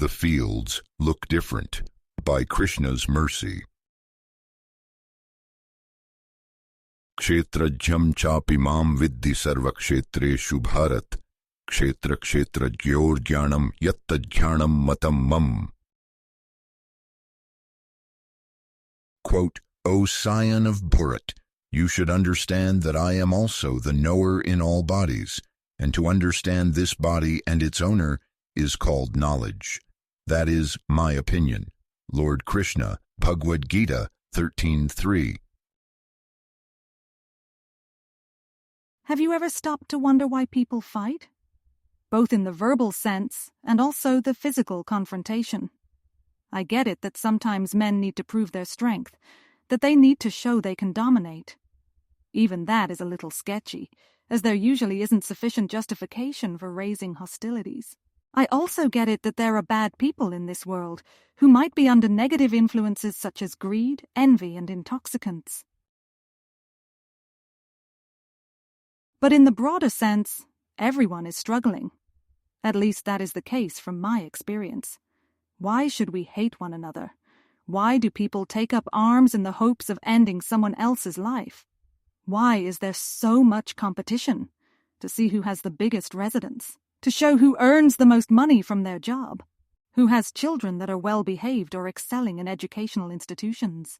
The fields look different by Krishna's mercy. Kshetrajyam chapi mam viddhi sarva kshetreshu bharat. Kshetra kshetrajyor jnanam yattajnanam matam mam. Quote, O scion of Bharata, you should understand that I am also the knower in all bodies, and to understand this body and its owner is called knowledge. That is my opinion. Lord Krishna, Bhagavad-gita 13:3. Have you ever stopped to wonder why people fight? Both in the verbal sense and also the physical confrontation. I get it that sometimes men need to prove their strength, that they need to show they can dominate. Even that is a little sketchy, as there usually isn't sufficient justification for raising hostilities. I also get it that there are bad people in this world who might be under negative influences such as greed, envy, and intoxicants. But in the broader sense, everyone is struggling. At least that is the case from my experience. Why should we hate one another? Why do people take up arms in the hopes of ending someone else's life? Why is there so much competition? To see who has the biggest residence, to show who earns the most money from their job, who has children that are well-behaved or excelling in educational institutions.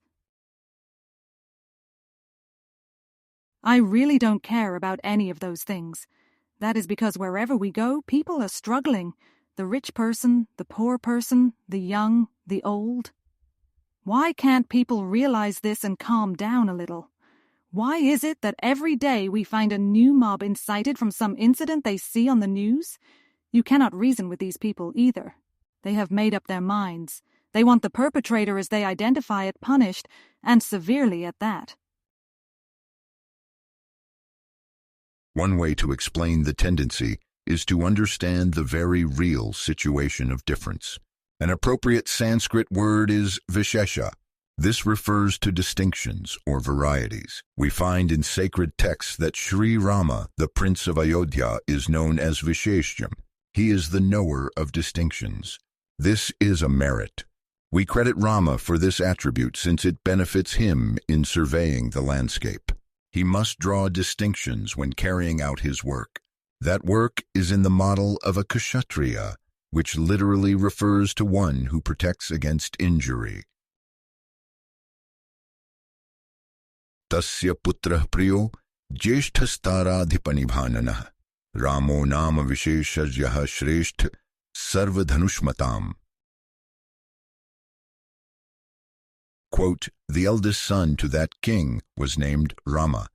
I really don't care about any of those things. That is because wherever we go, people are struggling. The rich person, the poor person, the young, the old. Why can't people realize this and calm down a little? Why is it that every day we find a new mob incited from some incident they see on the news? You cannot reason with these people either. They have made up their minds. They want the perpetrator as they identify it punished, and severely at that. One way to explain the tendency is to understand the very real situation of difference. An appropriate Sanskrit word is vishesha. This refers to distinctions or varieties. We find in sacred texts that Sri Rama, the Prince of Ayodhya, is known as Visheshyam. He is the knower of distinctions. This is a merit. We credit Rama for this attribute since it benefits him in surveying the landscape. He must draw distinctions when carrying out his work. That work is in the model of a kshatriya, which literally refers to one who protects against injury. Tasya putrah priyo jeshthastharadhipanibhananah Ramo nama visheshajyah shreshtha sarvadhanushmatam. Quote, the eldest son to that king was named Rama.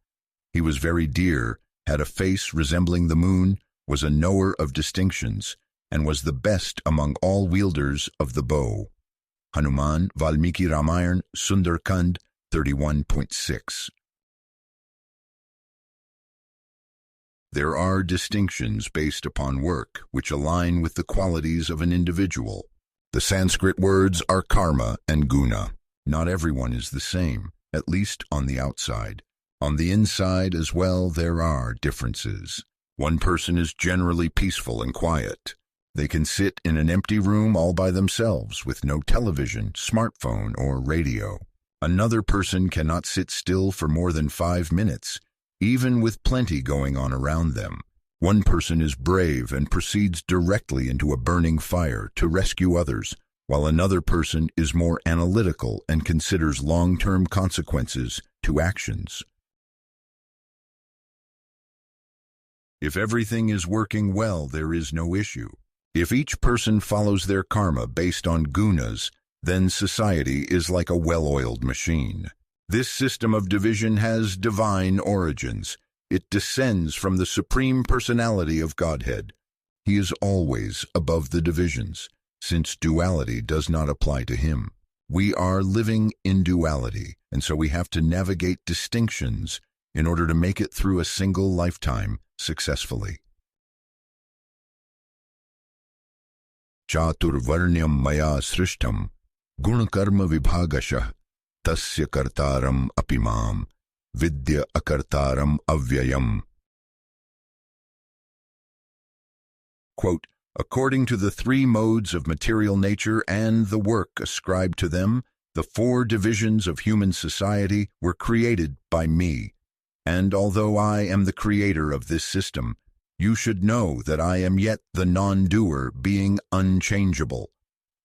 He was very dear, had a face resembling the moon, was a knower of distinctions, and was the best among all wielders of the bow. Hanuman, Valmiki Ramayana, Sundarkand 31.6. There are distinctions based upon work which align with the qualities of an individual. The Sanskrit words are karma and guna. Not everyone is the same, at least on the outside. On the inside as well, there are differences. One person is generally peaceful and quiet. They can sit in an empty room all by themselves with no television, smartphone, or radio. Another person cannot sit still for more than 5 minutes, even with plenty going on around them. One person is brave and proceeds directly into a burning fire to rescue others, while another person is more analytical and considers long-term consequences to actions. If everything is working well, there is no issue. If each person follows their karma based on gunas, then society is like a well-oiled machine. This system of division has divine origins. It descends from the Supreme Personality of Godhead. He is always above the divisions, since duality does not apply to him. We are living in duality, and so we have to navigate distinctions in order to make it through a single lifetime successfully. Chaturvarnyam maya srishtam gunakarma vibhagashah tasya kartaram apimam vidya akartaram avyayam. Quote, According to the three modes of material nature and the work ascribed to them, the four divisions of human society were created by me. And although I am the creator of this system, you should know that I am yet the non-doer, being unchangeable.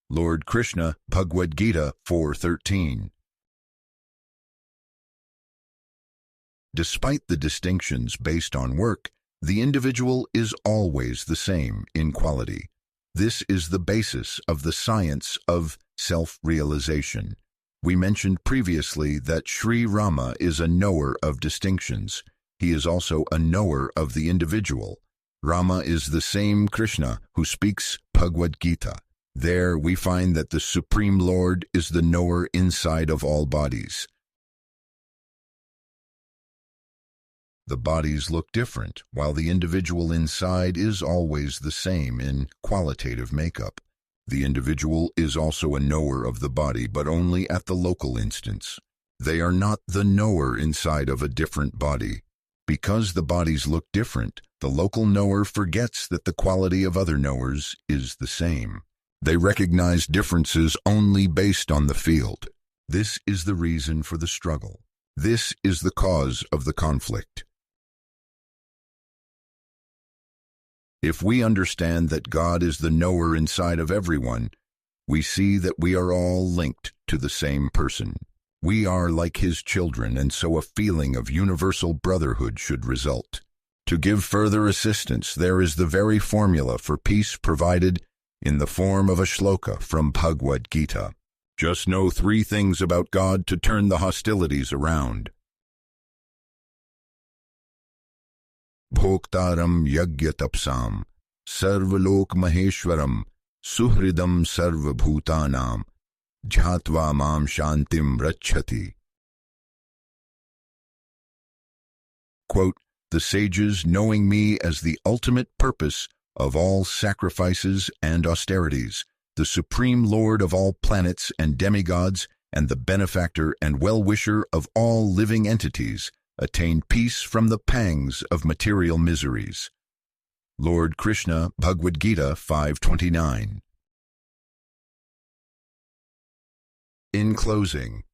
Lord Krishna, Bhagavad-gita 4:13. Despite the distinctions based on work, the individual is always the same in quality. This is the basis of the science of self-realization. We mentioned previously that Sri Rama is a knower of distinctions. He is also a knower of the individual. Rama is the same Krishna who speaks Bhagavad-gita. There we find that the Supreme Lord is the knower inside of all bodies. The bodies look different, while the individual inside is always the same in qualitative makeup. The individual is also a knower of the body, but only at the local instance. They are not the knower inside of a different body. Because the bodies look different, the local knower forgets that the quality of other knowers is the same. They recognize differences only based on the field. This is the reason for the struggle. This is the cause of the conflict. If we understand that God is the knower inside of everyone, we see that we are all linked to the same person. We are like his children, and so a feeling of universal brotherhood should result. To give further assistance, there is the very formula for peace provided in the form of a shloka from Bhagavad-gita. Just know three things about God to turn the hostilities around. Bhoktaram yagyatapsam, sarvalok maheshwaram, suhridam sarvabhutanam, jhatva mam shantim rachati. Quote, the sages knowing me as the ultimate purpose of all sacrifices and austerities, the supreme lord of all planets and demigods, and the benefactor and well-wisher of all living entities, attained peace from the pangs of material miseries. Lord Krishna, Bhagavad-gita 5:29. In closing,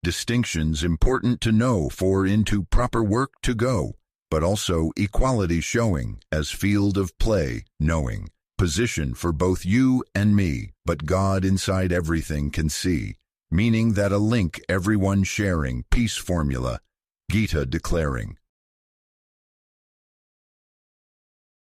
distinctions important to know for into proper work to go, but also equality showing as field of play, knowing, position for both you and me, but God inside everything can see, meaning that a link everyone sharing, peace formula, Gita declaring,